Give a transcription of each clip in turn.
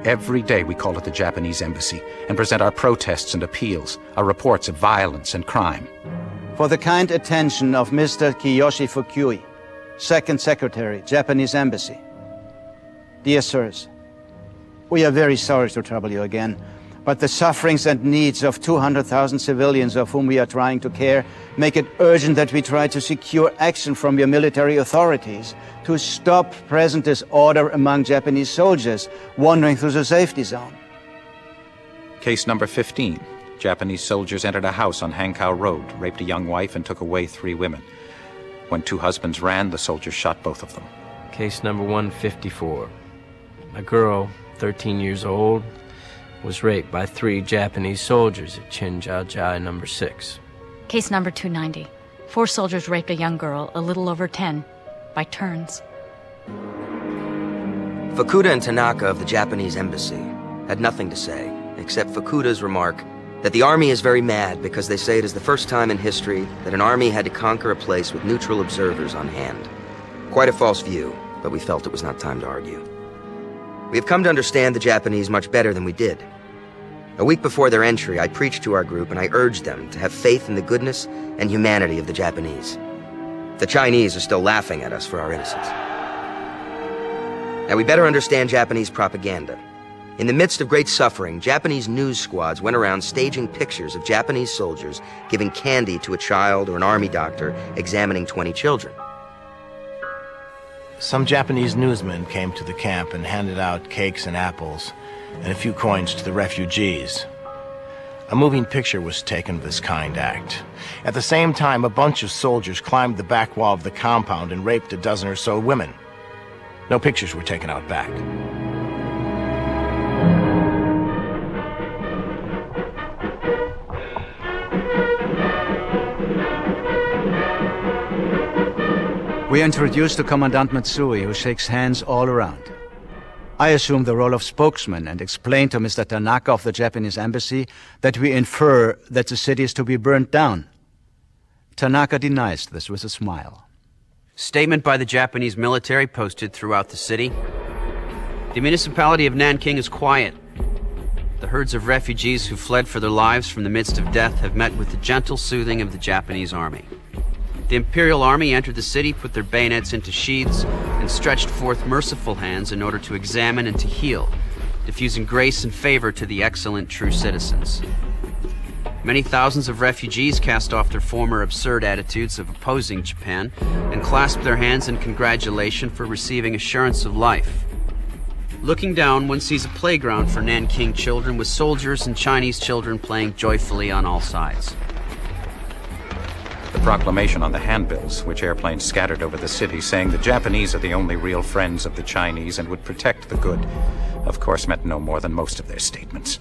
Every day we call at the Japanese embassy and present our protests and appeals, our reports of violence and crime. For the kind attention of Mr. Kiyoshi Fukui, Second Secretary, Japanese Embassy. Dear sirs, we are very sorry to trouble you again, but the sufferings and needs of 200,000 civilians of whom we are trying to care make it urgent that we try to secure action from your military authorities to stop present disorder among Japanese soldiers wandering through the safety zone. Case number 15. Japanese soldiers entered a house on Hankow Road, raped a young wife, and took away 3 women. When 2 husbands ran, the soldiers shot both of them. Case number 154. A girl, 13 years old, was raped by 3 Japanese soldiers at Chinjiajiai number 6. Case number 290. 4 soldiers raped a young girl, a little over 10, by turns. Fukuda and Tanaka of the Japanese embassy had nothing to say, except Fukuda's remark that the army is very mad because they say it is the first time in history that an army had to conquer a place with neutral observers on hand. Quite a false view, but we felt it was not time to argue. We have come to understand the Japanese much better than we did. A week before their entry, I preached to our group and I urged them to have faith in the goodness and humanity of the Japanese. The Chinese are still laughing at us for our innocence. Now we better understand Japanese propaganda. In the midst of great suffering, Japanese news squads went around staging pictures of Japanese soldiers giving candy to a child or an army doctor examining 20 children. Some Japanese newsmen came to the camp and handed out cakes and apples and a few coins to the refugees. A moving picture was taken of this kind act. At the same time, a bunch of soldiers climbed the back wall of the compound and raped a dozen or so women. No pictures were taken out back. We introduced to Commandant Matsui, who shakes hands all around. I assume the role of spokesman and explain to Mr. Tanaka of the Japanese embassy that we infer that the city is to be burnt down. Tanaka denies this with a smile. Statement by the Japanese military posted throughout the city. The municipality of Nanking is quiet. The herds of refugees who fled for their lives from the midst of death have met with the gentle soothing of the Japanese army. The Imperial Army entered the city, put their bayonets into sheaths, and stretched forth merciful hands in order to examine and to heal, diffusing grace and favor to the excellent true citizens. Many thousands of refugees cast off their former absurd attitudes of opposing Japan and clasped their hands in congratulation for receiving assurance of life. Looking down, one sees a playground for Nanking children with soldiers and Chinese children playing joyfully on all sides. The proclamation on the handbills, which airplanes scattered over the city, saying the Japanese are the only real friends of the Chinese and would protect the good, of course meant no more than most of their statements.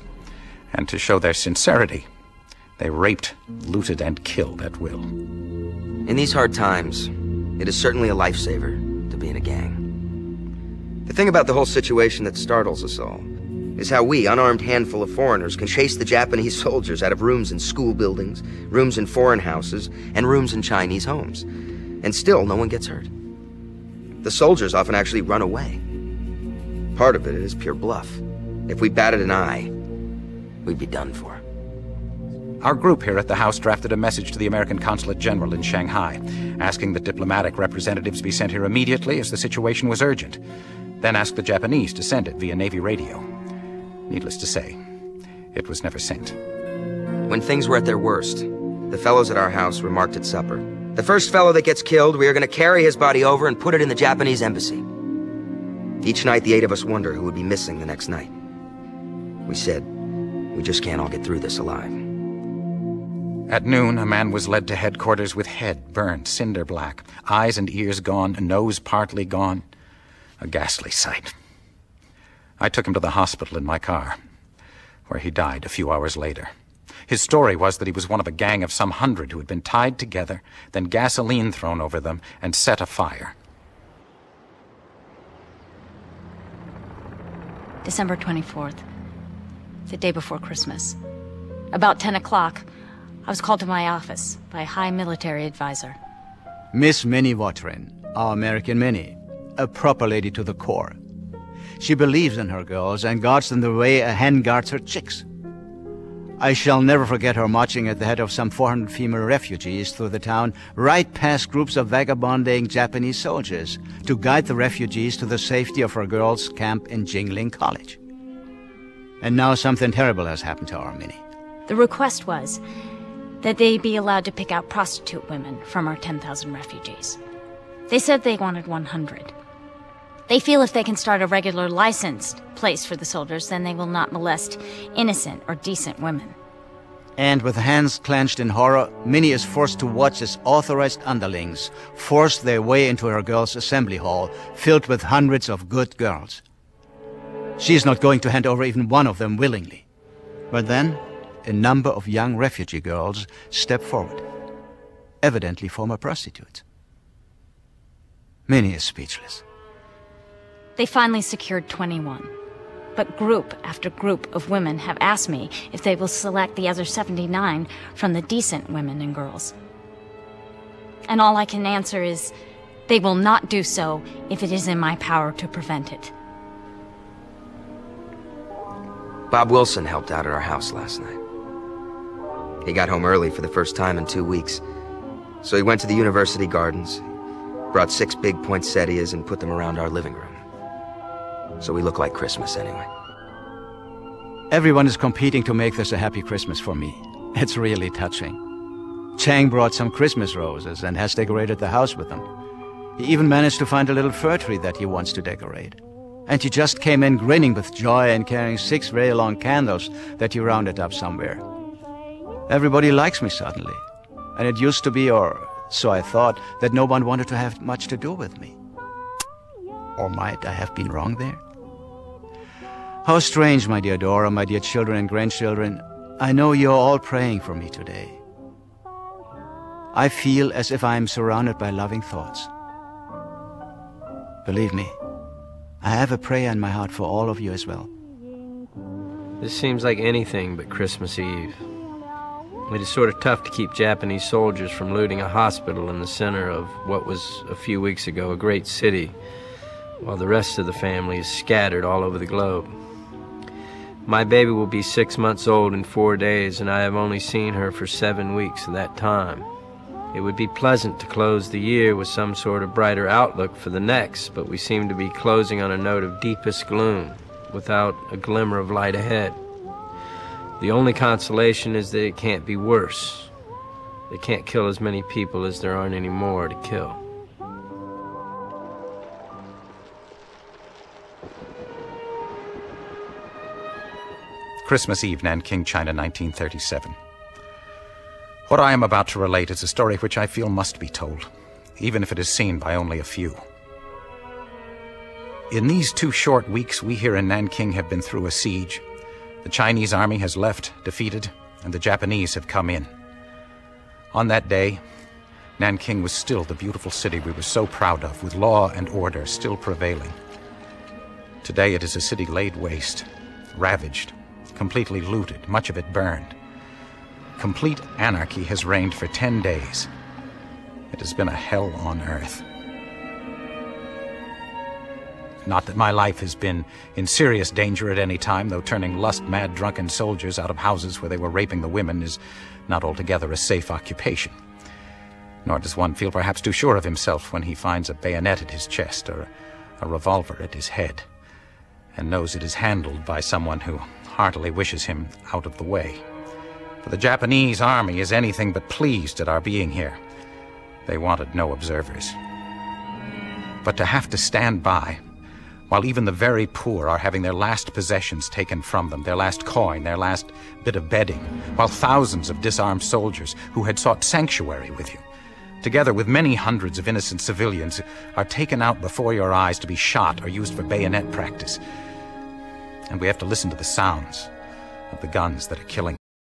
And to show their sincerity, they raped, looted, and killed at will. In these hard times, it is certainly a lifesaver to be in a gang. The thing about the whole situation that startles us all is how we, unarmed handful of foreigners, can chase the Japanese soldiers out of rooms in school buildings, rooms in foreign houses, and rooms in Chinese homes. And still, no one gets hurt. The soldiers often actually run away. Part of it is pure bluff. If we batted an eye, we'd be done for. Our group here at the House drafted a message to the American Consulate General in Shanghai, asking that diplomatic representatives be sent here immediately as the situation was urgent. Then asked the Japanese to send it via Navy radio. Needless to say, it was never sent. When things were at their worst, the fellows at our house remarked at supper, "The first fellow that gets killed, we are going to carry his body over and put it in the Japanese embassy." Each night, the 8 of us wonder who would be missing the next night. We said, we just can't all get through this alive. At noon, a man was led to headquarters with head burned cinder black, eyes and ears gone, nose partly gone. A ghastly sight. I took him to the hospital in my car, where he died a few hours later. His story was that he was one of a gang of some 100 who had been tied together, then gasoline thrown over them, and set afire. December 24th, the day before Christmas. About 10 o'clock, I was called to my office by a high military advisor. Miss Minnie Watrin, our American Minnie, a proper lady to the core. She believes in her girls and guards them the way a hen guards her chicks. I shall never forget her marching at the head of some 400 female refugees through the town, right past groups of vagabonding Japanese soldiers, to guide the refugees to the safety of her girls' camp in Jingling College. And now something terrible has happened to our Minnie. The request was that they be allowed to pick out prostitute women from our 10,000 refugees. They said they wanted 100. They feel if they can start a regular licensed place for the soldiers, then they will not molest innocent or decent women. And with hands clenched in horror, Minnie is forced to watch as authorized underlings force their way into her girls' assembly hall, filled with hundreds of good girls. She is not going to hand over even one of them willingly. But then, a number of young refugee girls step forward, evidently former prostitutes. Minnie is speechless. They finally secured 21. But group after group of women have asked me if they will select the other 79 from the decent women and girls. And all I can answer is, they will not do so if it is in my power to prevent it. Bob Wilson helped out at our house last night. He got home early for the first time in 2 weeks. So he went to the university gardens, brought 6 big poinsettias and put them around our living room. So we look like Christmas anyway. Everyone is competing to make this a happy Christmas for me. It's really touching. Chang brought some Christmas roses and has decorated the house with them. He even managed to find a little fir tree that he wants to decorate. And he just came in grinning with joy and carrying 6 very long candles that he rounded up somewhere. Everybody likes me suddenly. And it used to be, or so I thought, that no one wanted to have much to do with me. Or might I have been wrong there? How strange, my dear Dora, my dear children and grandchildren. I know you're all praying for me today. I feel as if I am surrounded by loving thoughts. Believe me, I have a prayer in my heart for all of you as well. This seems like anything but Christmas Eve. It is sort of tough to keep Japanese soldiers from looting a hospital in the center of what was, a few weeks ago, a great city, while the rest of the family is scattered all over the globe. My baby will be 6 months old in 4 days, and I have only seen her for 7 weeks of that time. It would be pleasant to close the year with some sort of brighter outlook for the next, but we seem to be closing on a note of deepest gloom, without a glimmer of light ahead. The only consolation is that it can't be worse. They can't kill as many people as there aren't any more to kill. Christmas Eve, Nanking, China, 1937. What I am about to relate is a story which I feel must be told, even if it is seen by only a few. In these 2 short weeks, we here in Nanking have been through a siege. The Chinese army has left, defeated, and the Japanese have come in. On that day, Nanking was still the beautiful city we were so proud of, with law and order still prevailing. Today it is a city laid waste, ravaged, completely looted, much of it burned. Complete anarchy has reigned for 10 days. It has been a hell on earth. Not that my life has been in serious danger at any time, though turning lust-mad drunken soldiers out of houses where they were raping the women is not altogether a safe occupation. Nor does one feel perhaps too sure of himself when he finds a bayonet at his chest or a revolver at his head, and knows it is handled by someone who heartily wishes him out of the way. For the Japanese army is anything but pleased at our being here. They wanted no observers. But to have to stand by, while even the very poor are having their last possessions taken from them, their last coin, their last bit of bedding, while thousands of disarmed soldiers who had sought sanctuary with you, together with many hundreds of innocent civilians, are taken out before your eyes to be shot or used for bayonet practice. And we have to listen to the sounds of the guns that are killing.